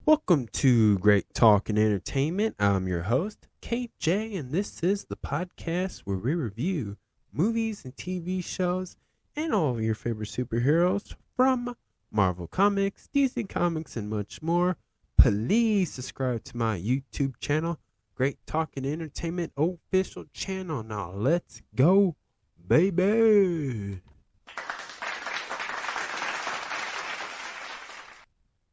Welcome to Great Talk and Entertainment. I'm your host, KJ, and this is the podcast where we review movies and TV shows and all of your favorite superheroes from Marvel Comics, DC Comics, and much more. Please subscribe to my YouTube channel, Great Talk and Entertainment official channel. Now let's go, baby.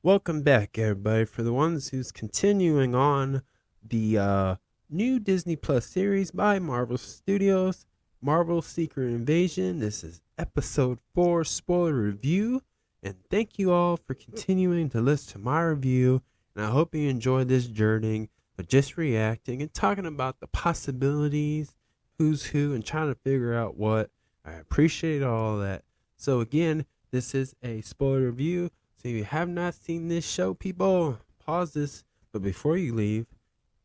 Welcome back, everybody. For the ones who's continuing on the new Disney Plus series by Marvel Studios, Marvel Secret Invasion. This is episode 4 spoiler review. And thank you all for continuing to listen to my review. And I hope you enjoyed this journey of just reacting and talking about the possibilities, who's who, and trying to figure out what. I appreciate all that. So again, this is a spoiler review. So if you have not seen this show, people, pause this. But before you leave,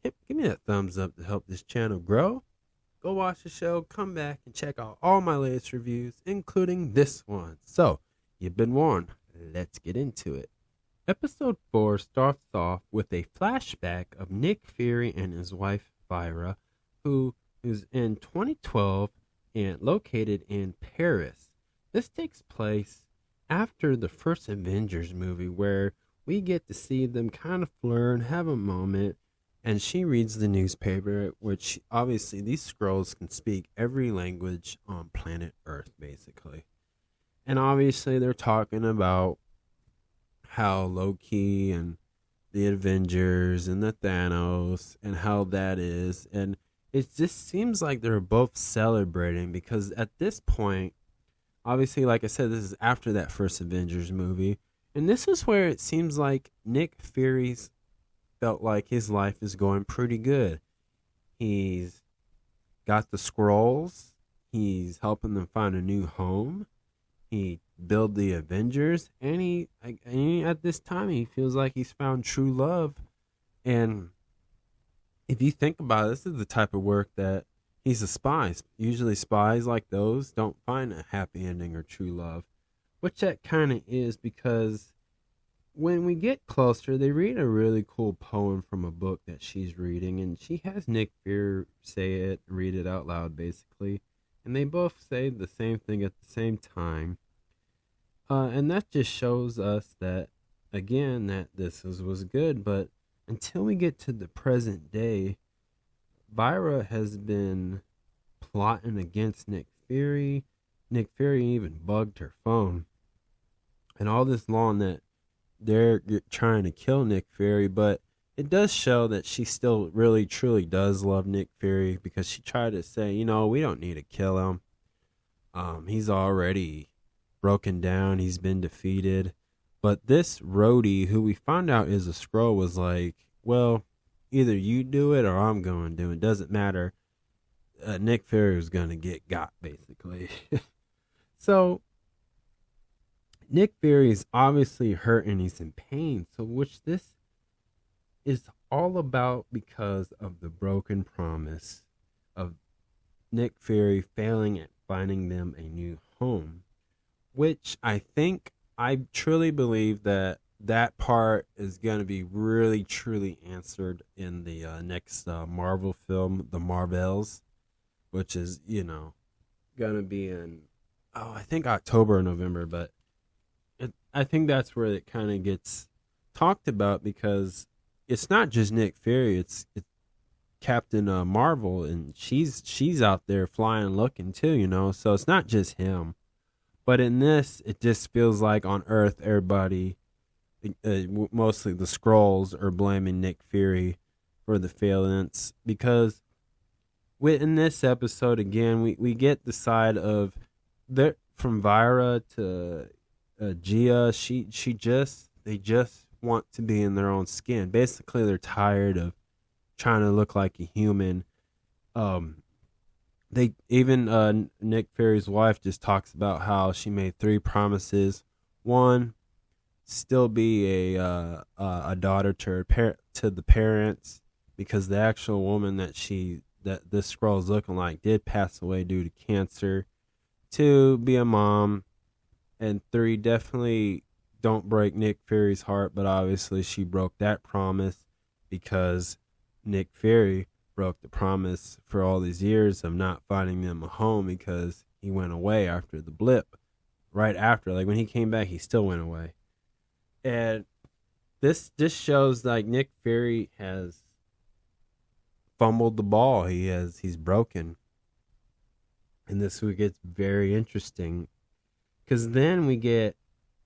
give me that thumbs up to help this channel grow. Go watch the show, come back, and check out all my latest reviews, including this one. So, you've been warned. Let's get into it. Episode 4 starts off with a flashback of Nick Fury and his wife, Vira, who is in 2012 and located in Paris. This takes place after the first Avengers movie, where we get to see them kind of flirt, have a moment, and she reads the newspaper, which obviously these Skrulls can speak every language on planet Earth, basically. And obviously they're talking about how Loki and the Avengers and the Thanos and how that is. And it just seems like they're both celebrating because at this point, obviously, like I said, this is after that first Avengers movie. And this is where it seems like Nick Fury's felt like his life is going pretty good. He's got the Skrulls. He's helping them find a new home. He built the Avengers. And he at this time, he feels like he's found true love. And if you think about it, this is the type of work that he's a spy. Usually spies like those don't find a happy ending or true love, which that kind of is because when we get closer, they read a really cool poem from a book that she's reading, and she has Nick Fury say it, read it out loud, basically, and they both say the same thing at the same time. And that just shows us that, again, that this was good, but until we get to the present day, Vira has been plotting against Nick Fury. Nick Fury even bugged her phone. And all this long that they're trying to kill Nick Fury, but it does show that she still really, truly does love Nick Fury because she tried to say, we don't need to kill him. He's already broken down. He's been defeated. But this Rhodey, who we found out is a Skrull, was like, well, either you do it or I'm going to do it. Doesn't matter. Nick Fury was going to got, basically. So, Nick Fury is obviously hurt and he's in pain. So, which this is all about because of the broken promise of Nick Fury failing at finding them a new home. Which I truly believe that part is going to be really, truly answered in the next Marvel film, The Marvels, which is, going to be in, I think October or November. But I think that's where it kind of gets talked about because it's not just Nick Fury, it's Captain Marvel, and she's out there flying looking too, so it's not just him. But in this, it just feels like on Earth, everybody, mostly the Skrulls, are blaming Nick Fury for the failings because in this episode, again, we get the side of from Vira to Gia. They just want to be in their own skin. Basically, they're tired of trying to look like a human. Nick Fury's wife just talks about how she made 3 promises. One, still be a daughter to the parents because the actual woman that this Skrull is looking like did pass away due to cancer. 2, be a mom, and 3, definitely don't break Nick Fury's heart, but obviously she broke that promise because Nick Fury broke the promise for all these years of not finding them a home because he went away after the blip. Right after, like when he came back, he still went away. And this just shows like Nick Fury has fumbled the ball. He's broken. And this week gets very interesting because then we get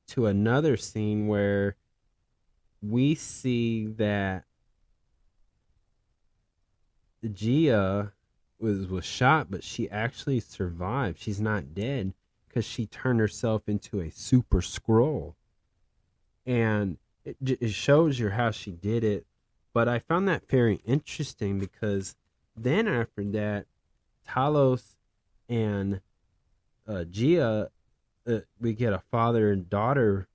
to another scene where we see that Gia was shot, but she actually survived. She's not dead because she turned herself into a super Skrull. And it shows you how she did it. But I found that very interesting because then after that, Talos and Gia, we get a father and daughter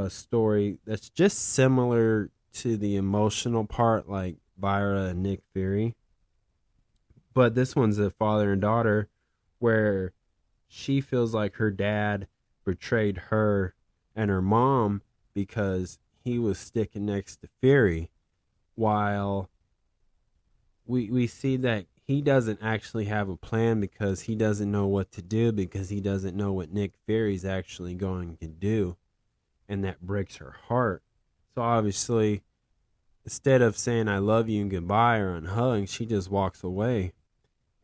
story that's just similar to the emotional part, like Vira and Nick Fury. But this one's a father and daughter where she feels like her dad betrayed her and her mom because he was sticking next to Fury, while we see that he doesn't actually have a plan because he doesn't know what to do because he doesn't know what Nick Fury's actually going to do, and that breaks her heart. So obviously, instead of saying I love you and goodbye or unhugging, she just walks away.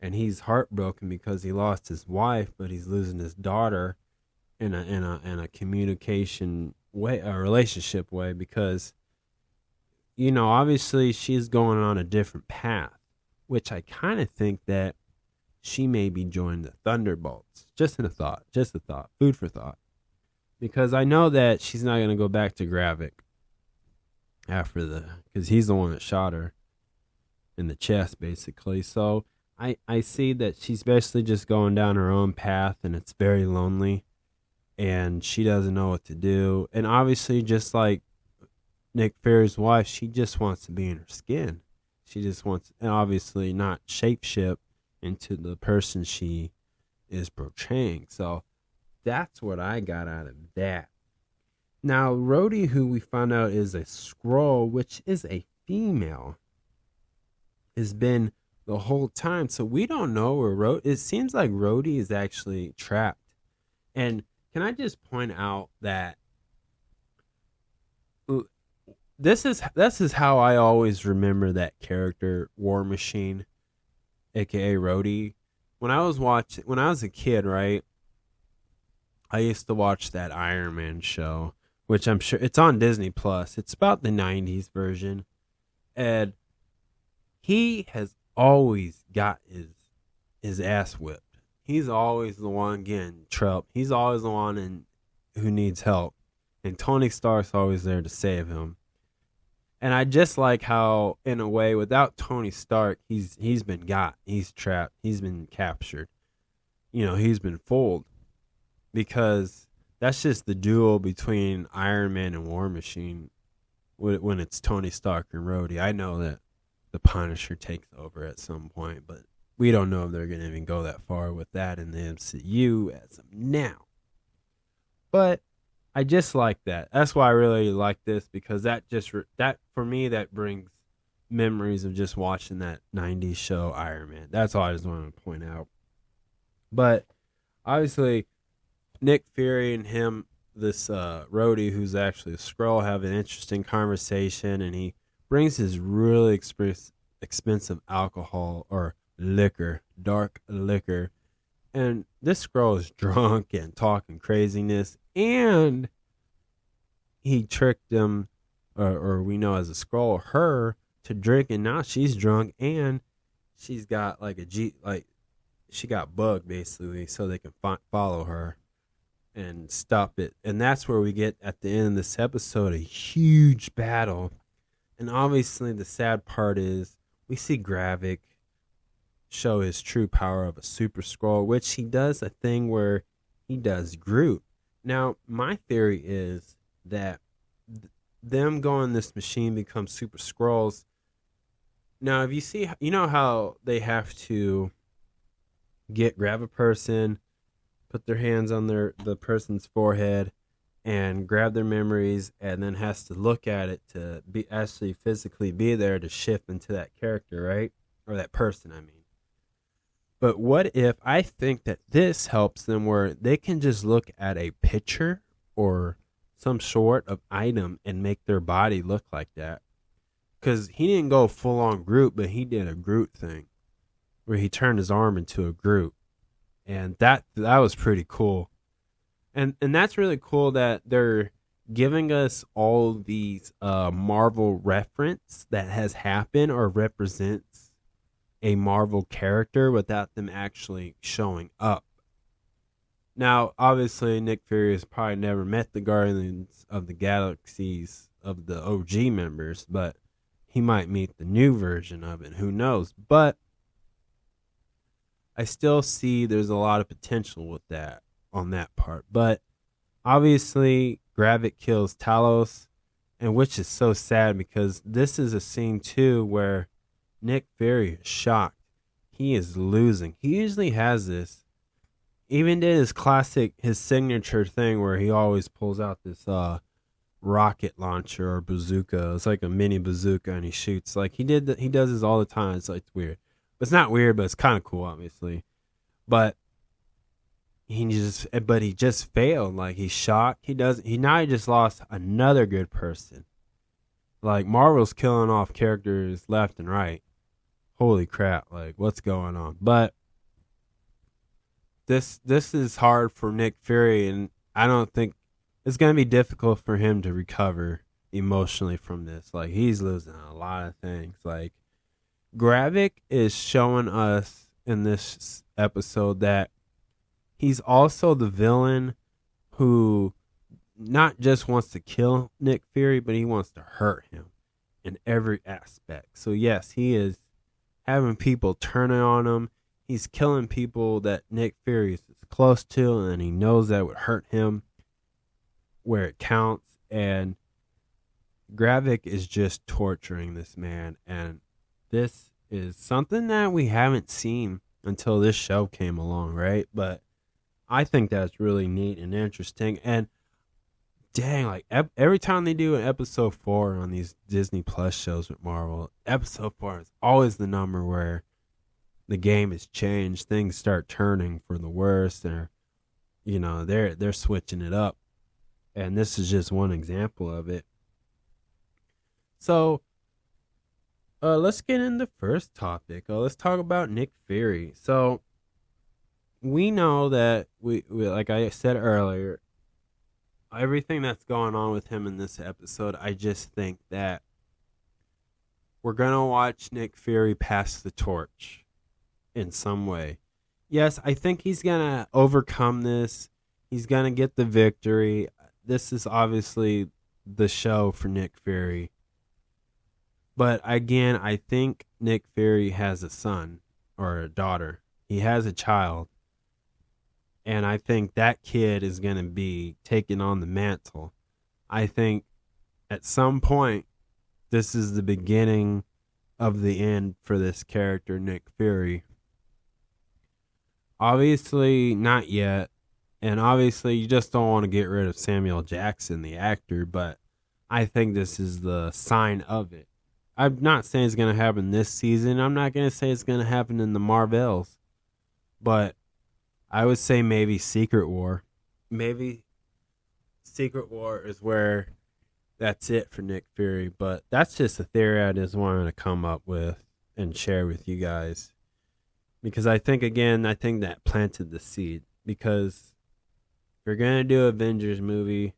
And he's heartbroken because he lost his wife, but he's losing his daughter in a communication way, a relationship way, because, you know, obviously she's going on a different path, which I kind of think that she may join the Thunderbolts. Just a thought, food for thought. Because I know that she's not going to go back to Gravik because he's the one that shot her in the chest, basically. So I see that she's basically just going down her own path, and it's very lonely, and she doesn't know what to do. And obviously, just like Nick Fury's wife, she just wants to be in her skin. She just wants, and obviously not shapeshift into the person she is portraying. So that's what I got out of that. Now, Rhodey, who we found out is a Skrull, which is a female, has been the whole time. So we don't know where it seems like Rhodey is actually trapped. And can I just point out that this is how I always remember that character, War Machine, aka Rhodey. When I was a kid, right, I used to watch that Iron Man show, which I'm sure it's on Disney Plus. It's about the 90s version. And he has always got his ass whipped. He's always the one getting trapped. He's always the one who needs help. And Tony Stark's always there to save him. And I just like how, in a way, without Tony Stark, he's been got. He's trapped. He's been captured. You know, he's been fooled. Because that's just the duel between Iron Man and War Machine when it's Tony Stark and Rhodey. I know that the Punisher takes over at some point, but we don't know if they're going to even go that far with that in the MCU as of now. But I just like that. That's why I really like this, because that for me, that brings memories of just watching that 90s show Iron Man. That's all I just wanted to point out. But obviously, Nick Fury and him, this Rhodey, who's actually a Skrull, have an interesting conversation, and he brings his really expensive alcohol or liquor, dark liquor, and this Skrull is drunk and talking craziness, and he tricked him, or we know as a Skrull, her to drink, and now she's drunk, and she's got she got bugged basically, so they can follow her and stop it. And that's where we get at the end of this episode a huge battle. And obviously the sad part is we see Gravik show his true power of a super Skrull, which he does a thing where he does Groot. Now, my theory is that them going this machine becomes super Skrulls. Now, if you see, you know how they have to grab a person, put their hands on the person's forehead, and grab their memories, and then has to look at it to be actually physically be there to shift into that character, right? Or that person, I mean. But what if I think that this helps them where they can just look at a picture or some sort of item and make their body look like that? Because he didn't go full on Groot, but he did a Groot thing where he turned his arm into a Groot, and that was pretty cool. And that's really cool that they're giving us all these Marvel reference that has happened or represents a Marvel character without them actually showing up. Now, obviously, Nick Fury has probably never met the Guardians of the Galaxies of the OG members, but he might meet the new version of it. Who knows? But I still see there's a lot of potential with that on that part. But obviously, Gravik kills Talos, and which is so sad because this is a scene too where Nick Fury is shocked. He is losing. He usually has this. Even did his signature thing where he always pulls out this rocket launcher or bazooka. It's like a mini bazooka, and he shoots. Like he does this all the time. It's like it's weird. It's not weird, but it's kind of cool, obviously. But he just failed. Like he's shocked. He just lost another good person. Like Marvel's killing off characters left and right. Holy crap! Like what's going on? But this is hard for Nick Fury, and I don't think it's gonna be difficult for him to recover emotionally from this. Like he's losing a lot of things. Like Gravik is showing us in this episode that he's also the villain who not just wants to kill Nick Fury, but he wants to hurt him in every aspect. So yes, he is having people turning on him. He's killing people that Nick Fury is close to, and he knows that would hurt him where it counts. And Gravik is just torturing this man, and this is something that we haven't seen until this show came along, right? But I think that's really neat and interesting. And dang, like every time they do an episode 4 on these Disney Plus shows with Marvel, episode 4 is always the number where the game has changed. Things start turning for the worse, or they're switching it up. And this is just one example of it. So let's get into the first topic. Let's talk about Nick Fury. So we know that we like I said earlier, everything that's going on with him in this episode, I just think that we're going to watch Nick Fury pass the torch in some way. Yes, I think he's going to overcome this. He's going to get the victory. This is obviously the show for Nick Fury. But again, I think Nick Fury has a son or a daughter. He has a child. And I think that kid is going to be taking on the mantle. I think at some point, this is the beginning of the end for this character, Nick Fury. Obviously, not yet. And obviously, you just don't want to get rid of Samuel Jackson, the actor. But I think this is the sign of it. I'm not saying it's going to happen this season. I'm not going to say it's going to happen in the Marvels. But I would say maybe Secret War. Maybe Secret War is where that's it for Nick Fury. But that's just a theory I just wanted to come up with and share with you guys. Because I think that planted the seed. Because if you're going to do an Avengers movie,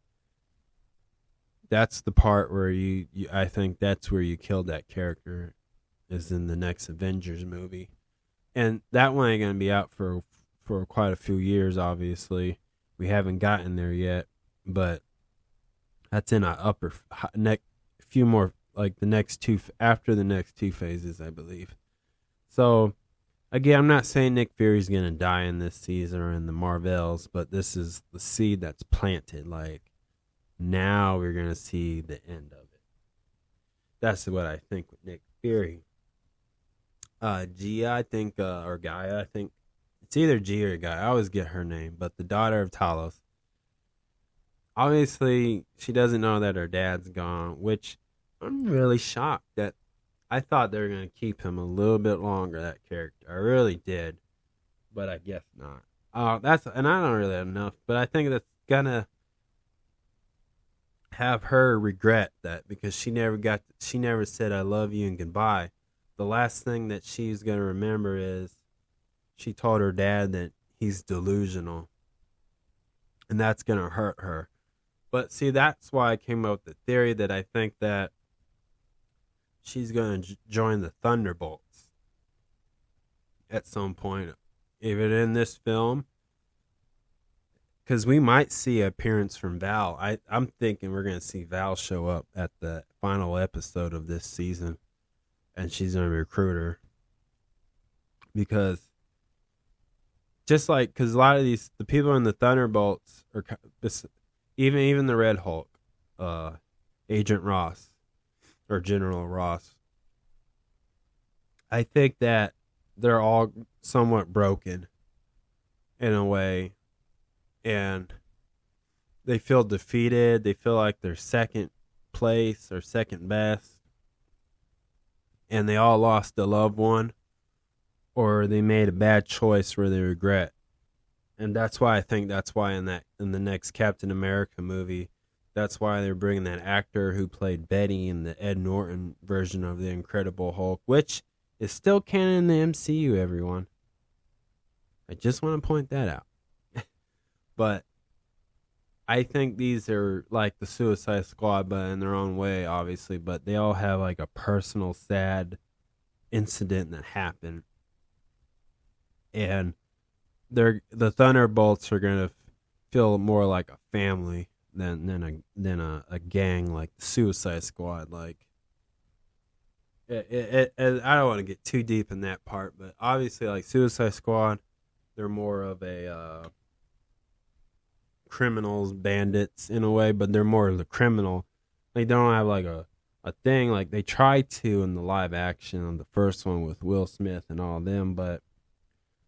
that's the part where I think that's where you killed that character, is in the next Avengers movie. And that one ain't going to be out for quite a few years, obviously. We haven't gotten there yet, but that's in our few more, like after the next two phases, I believe. So, again, I'm not saying Nick Fury's going to die in this season or in the Marvels, but this is the seed that's planted. Like, now we're going to see the end of it. That's what I think with Nick Fury. Gia, I think, or Gaia, I think. It's either Gia or Gaia. I always get her name, but the daughter of Talos. obviously she doesn't know that her dad's gone, which I'm really shocked that I thought they were going to keep him a little bit longer, that character. I really did, but I guess not. And I don't really have enough, but I think that's going to have her regret that because she never said I love you and goodbye. The last thing that she's going to remember is she told her dad that he's delusional, and that's going to hurt her. But see, that's why I came up with the theory that I think that she's going to join the Thunderbolts at some point, even in this film, because we might see an appearance from Val. I'm thinking we're going to see Val show up at the final episode of this season, and she's going to recruit her. Because just like, because a lot of the people in the Thunderbolts, are even the Red Hulk, Agent Ross, or General Ross, I think that they're all somewhat broken in a way, and they feel defeated. They feel like they're second place or second best, and they all lost a loved one, or they made a bad choice where they regret. And that's why I think that's why in the next Captain America movie, that's why they're bringing that actor who played Betty in the Ed Norton version of the Incredible Hulk, which is still canon in the MCU, everyone. I just want to point that out. But I think these are like the Suicide Squad, but in their own way, obviously. But they all have like a personal sad incident that happened. And the Thunderbolts are going to feel more like a family than a gang like the Suicide Squad. Like I don't want to get too deep in that part, but obviously like Suicide Squad, they're more of a criminals, bandits in a way, but they're more of the criminal. They don't have like a thing like they tried to in the live action on the first one with Will Smith and all them, but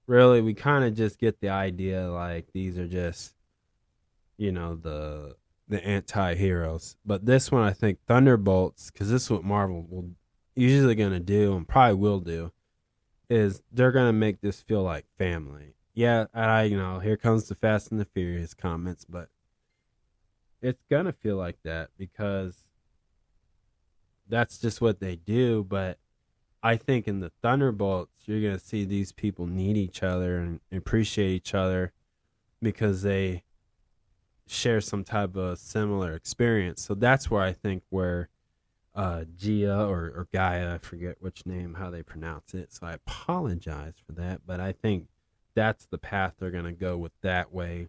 really we kind of just get the idea like these are just, the anti-heroes. But this one, I think Thunderbolts, because this is what Marvel will usually going to do and probably will do, is they're going to make this feel like family. Yeah, here comes the Fast and the Furious comments, but it's going to feel like that because that's just what they do. But I think in the Thunderbolts, you're going to see these people need each other and appreciate each other because they share some type of similar experience. So that's where I think where Gia or Gaia, I forget how they pronounce it, so I apologize for that, but I think that's the path they're going to go with that way.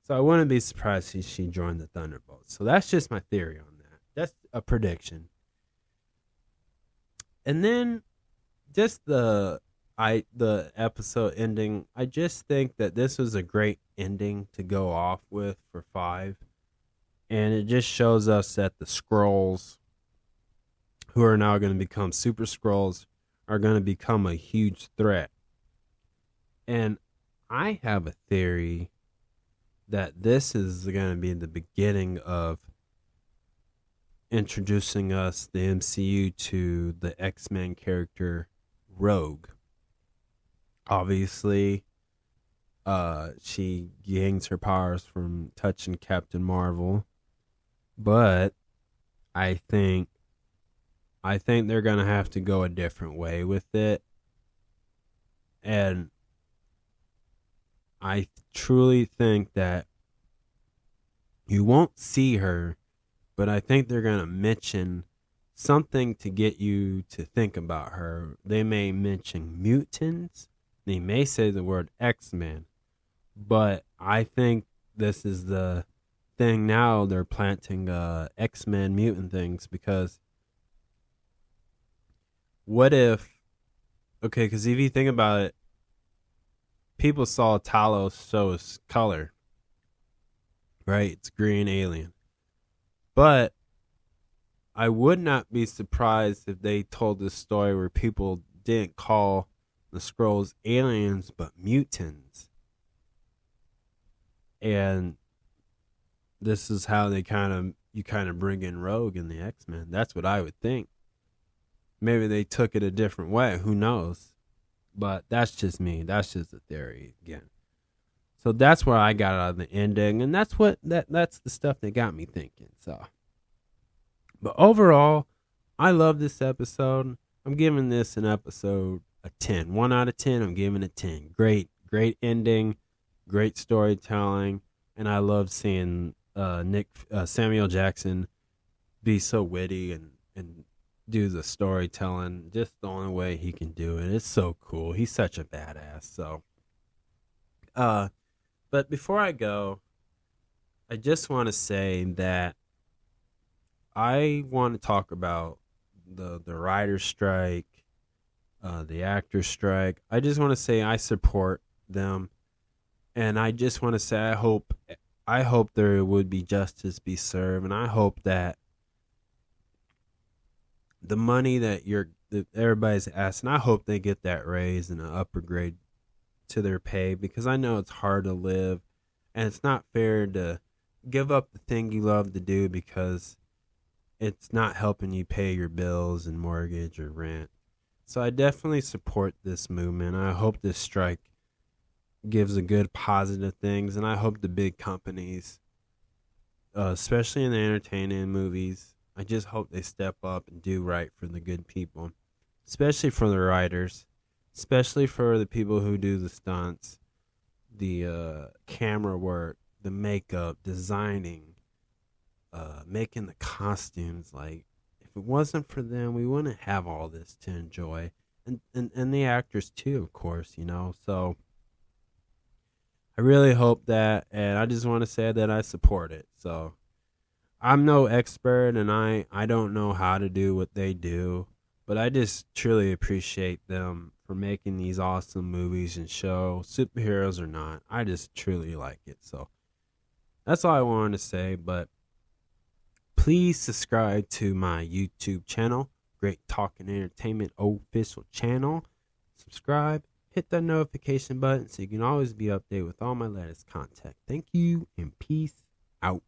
So I wouldn't be surprised if she joined the Thunderbolts. So that's just my theory on that. That's a prediction. And then just the episode ending, I just think that this was a great ending to go off with for 5. And it just shows us that the Skrulls, who are now going to become Super Skrulls, are going to become a huge threat. And I have a theory that this is going to be the beginning of introducing us, the MCU, to the X-Men character Rogue. Obviously, she gains her powers from touching Captain Marvel, but I think they're going to have to go a different way with it. And I truly think that you won't see her, but I think they're going to mention something to get you to think about her. They may mention mutants. They may say the word X-Men. But I think this is the thing now. They're planting X-Men mutant things because what if... Okay, because if you think about it, people saw Talos show his color, right? It's green alien. But I would not be surprised if they told this story where people didn't call the Skrulls aliens, but mutants. And this is how you kind of bring in Rogue and the X-Men. That's what I would think. Maybe they took it a different way. Who knows? But that's just me. That's just a theory again. So that's what I got out of the ending, and that's the stuff that got me thinking. So, but overall, I love this episode. I'm giving this an episode a 10. 1 out of 10. I'm giving it 10. Great ending, great storytelling, and I love seeing Samuel Jackson be so witty and do the storytelling just the only way he can do it. It's so cool. He's such a badass. So, but before I go, I just want to say that I want to talk about the writer's strike, the actor's strike. I just want to say I support them, and I just want to say I hope there would be justice be served, and I hope that the money that everybody's asking, I hope they get that raise and an upper grade to their pay, because I know it's hard to live, and it's not fair to give up the thing you love to do because it's not helping you pay your bills and mortgage or rent. So I definitely support this movement. I hope this strike gives a good positive things, and I hope the big companies, especially in the entertainment movies, I just hope they step up and do right for the good people, especially for the writers, especially for the people who do the stunts, the camera work, the makeup, designing, making the costumes. Like, if it wasn't for them, we wouldn't have all this to enjoy. And the actors too, of course, So I really hope that, and I just want to say that I support it. So I'm no expert, and I don't know how to do what they do, but I just truly appreciate them for making these awesome movies and shows, superheroes or not. I just truly like it. So that's all I wanted to say, but please subscribe to my YouTube channel, Great Talking Entertainment official channel. Subscribe, hit that notification button so you can always be updated with all my latest content. Thank you, and peace out.